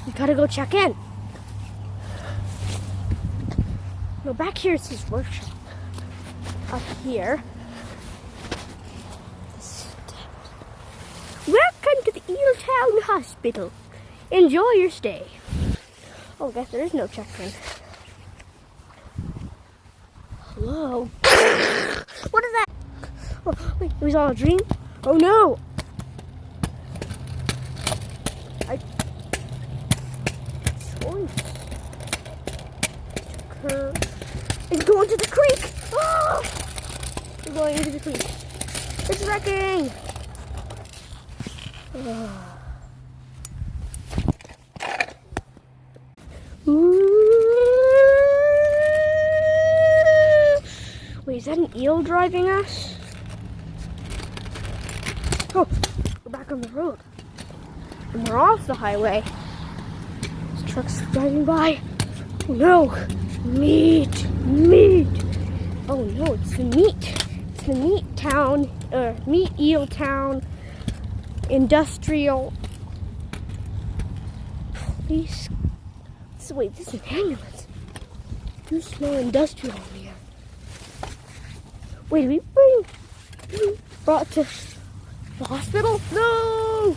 We gotta go check in. No, back here it says workshop. Up here. Welcome to the Eeltown Hospital. Enjoy your stay. Oh, I guess there is no check-in. Hello? What is that? Oh, wait, it was all a dream? Oh no! It's going to the creek! Oh! We're going into the creek. It's wrecking! Oh. Wait, is that an eel driving us? Oh, we're back on the road. And we're off the highway. This truck's driving by. Oh no! Meat! Meat! Oh no, it's the meat. It's the meat town, meat eel town, industrial. Please. So wait, this is an ambulance. Do smell industrial in here. Wait, we brought to the hospital? No!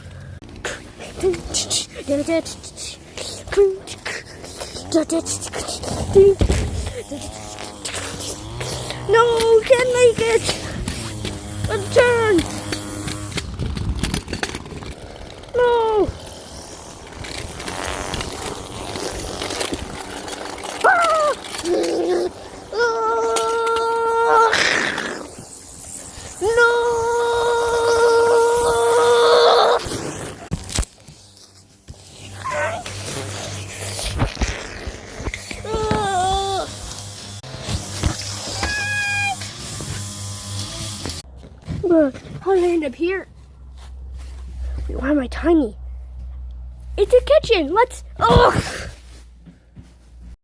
No, can't make it! Let's turn! No! Ah! No! How did I end up here? Wait, why am I tiny? It's a kitchen. Let's. Oh!